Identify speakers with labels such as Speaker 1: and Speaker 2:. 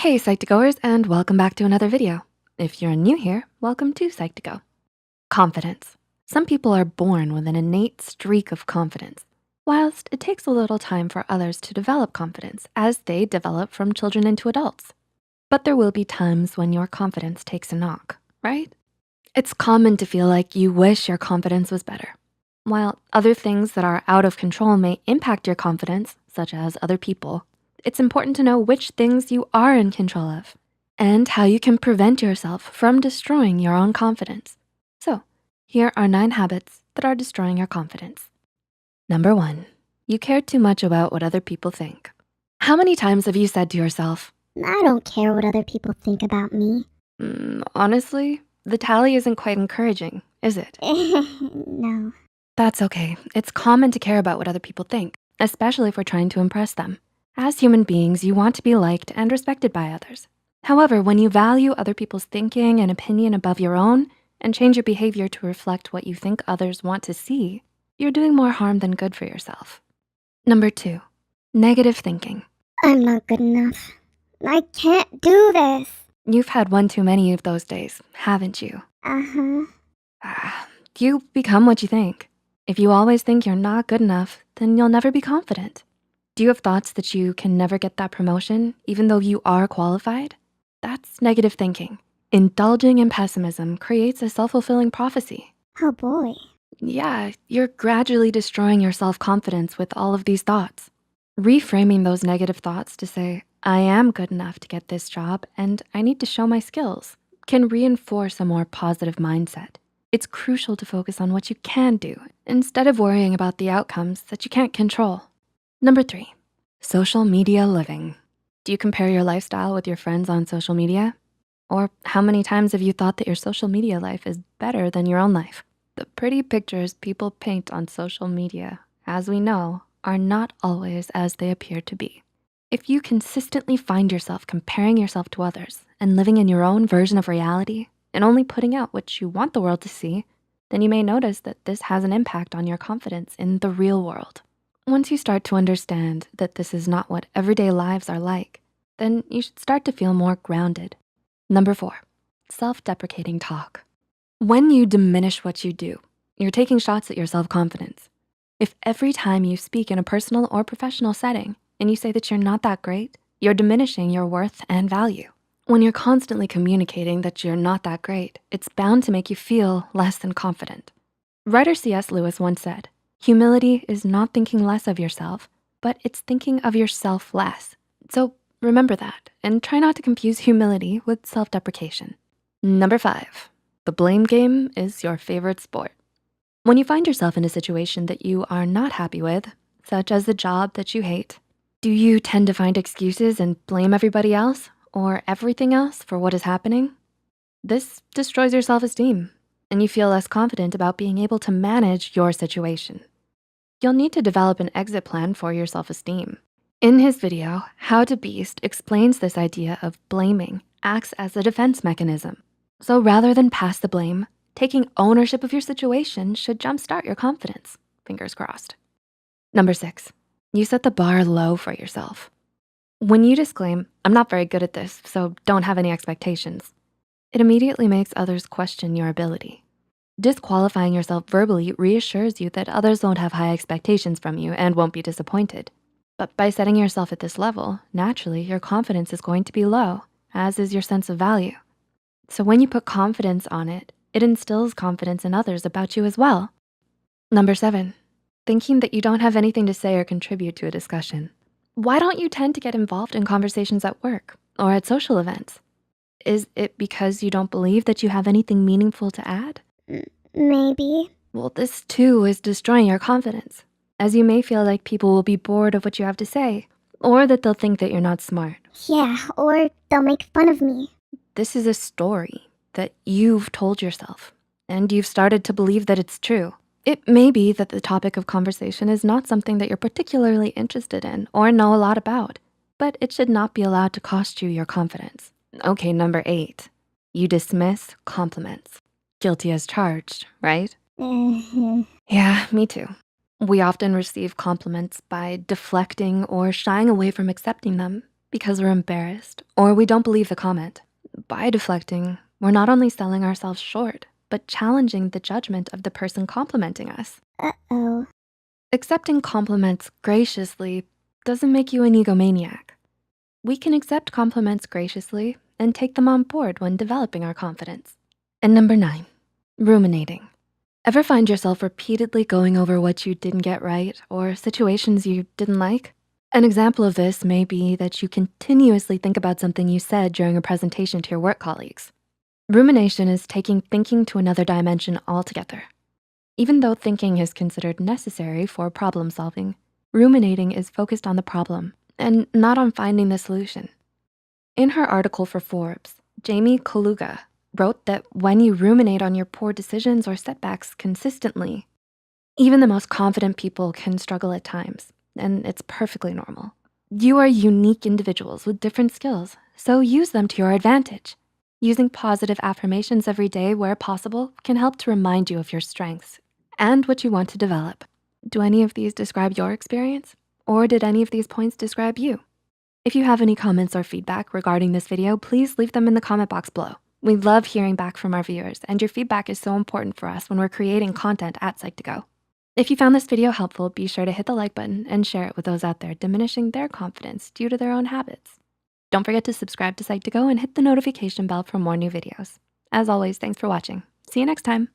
Speaker 1: Hey Psych2Goers, and welcome back to another video. If you're new here, welcome to Psych2Go. Confidence. Some people are born with an innate streak of confidence, whilst it takes a little time for others to develop confidence as they develop from children into adults. But there will be times when your confidence takes a knock, right? It's common to feel like you wish your confidence was better. While other things that are out of control may impact your confidence, such as other people, it's important to know which things you are in control of and how you can prevent yourself from destroying your own confidence. So here are 9 habits that are destroying your confidence. Number 1, you care too much about what other people think. How many times have you said to yourself,
Speaker 2: I don't care what other people think about me.
Speaker 1: honestly, the tally isn't quite encouraging, is it?
Speaker 2: No.
Speaker 1: That's okay. It's common to care about what other people think, especially if we're trying to impress them. As human beings, you want to be liked and respected by others. However, when you value other people's thinking and opinion above your own and change your behavior to reflect what you think others want to see, you're doing more harm than good for yourself. Number 2, negative thinking.
Speaker 2: I'm not good enough. I can't do this.
Speaker 1: You've had one too many of those days, haven't you?
Speaker 2: Uh-huh.
Speaker 1: You become what you think. If you always think you're not good enough, then you'll never be confident. Do you have thoughts that you can never get that promotion, even though you are qualified? That's negative thinking. Indulging in pessimism creates a self-fulfilling prophecy.
Speaker 2: Oh boy.
Speaker 1: Yeah, you're gradually destroying your self-confidence with all of these thoughts. Reframing those negative thoughts to say, I am good enough to get this job and I need to show my skills, can reinforce a more positive mindset. It's crucial to focus on what you can do instead of worrying about the outcomes that you can't control. Number 3, social media living. Do you compare your lifestyle with your friends on social media? Or how many times have you thought that your social media life is better than your own life? The pretty pictures people paint on social media, as we know, are not always as they appear to be. If you consistently find yourself comparing yourself to others and living in your own version of reality and only putting out what you want the world to see, then you may notice that this has an impact on your confidence in the real world. Once you start to understand that this is not what everyday lives are like, then you should start to feel more grounded. Number 4, self-deprecating talk. When you diminish what you do, you're taking shots at your self-confidence. If every time you speak in a personal or professional setting and you say that you're not that great, you're diminishing your worth and value. When you're constantly communicating that you're not that great, it's bound to make you feel less than confident. Writer C.S. Lewis once said, humility is not thinking less of yourself, but it's thinking of yourself less. So remember that and try not to confuse humility with self-deprecation. Number 5, the blame game is your favorite sport. When you find yourself in a situation that you are not happy with, such as the job that you hate, do you tend to find excuses and blame everybody else or everything else for what is happening? This destroys your self-esteem and you feel less confident about being able to manage your situation. You'll need to develop an exit plan for your self-esteem. In his video, How to Beast explains this idea of blaming acts as a defense mechanism. So rather than pass the blame, taking ownership of your situation should jumpstart your confidence, fingers crossed. Number 6, you set the bar low for yourself. When you disclaim, I'm not very good at this, so don't have any expectations, it immediately makes others question your ability. Disqualifying yourself verbally reassures you that others won't have high expectations from you and won't be disappointed. But by setting yourself at this level, naturally your confidence is going to be low, as is your sense of value. So when you put confidence on it, it instills confidence in others about you as well. Number 7, thinking that you don't have anything to say or contribute to a discussion. Why don't you tend to get involved in conversations at work or at social events? Is it because you don't believe that you have anything meaningful to add?
Speaker 2: Maybe.
Speaker 1: Well, this too is destroying your confidence, as you may feel like people will be bored of what you have to say, or that they'll think that you're not smart.
Speaker 2: Yeah, or they'll make fun of me.
Speaker 1: This is a story that you've told yourself, and you've started to believe that it's true. It may be that the topic of conversation is not something that you're particularly interested in or know a lot about, but it should not be allowed to cost you your confidence. Okay, number 8, you dismiss compliments. Guilty as charged, right? Yeah, me too. We often receive compliments by deflecting or shying away from accepting them because we're embarrassed or we don't believe the comment. By deflecting, we're not only selling ourselves short, but challenging the judgment of the person complimenting us.
Speaker 2: Uh-oh.
Speaker 1: Accepting compliments graciously doesn't make you an egomaniac. We can accept compliments graciously and take them on board when developing our confidence. And number 9, ruminating. Ever find yourself repeatedly going over what you didn't get right or situations you didn't like? An example of this may be that you continuously think about something you said during a presentation to your work colleagues. Rumination is taking thinking to another dimension altogether. Even though thinking is considered necessary for problem solving, ruminating is focused on the problem and not on finding the solution. In her article for Forbes, Jamie Kaluga wrote that when you ruminate on your poor decisions or setbacks consistently, even the most confident people can struggle at times, and it's perfectly normal. You are unique individuals with different skills, so use them to your advantage. Using positive affirmations every day where possible can help to remind you of your strengths and what you want to develop. Do any of these describe your experience? Or did any of these points describe you? If you have any comments or feedback regarding this video, please leave them in the comment box below. We love hearing back from our viewers, and your feedback is so important for us when we're creating content at Psych2Go. If you found this video helpful, be sure to hit the like button and share it with those out there diminishing their confidence due to their own habits. Don't forget to subscribe to Psych2Go and hit the notification bell for more new videos. As always, thanks for watching. See you next time.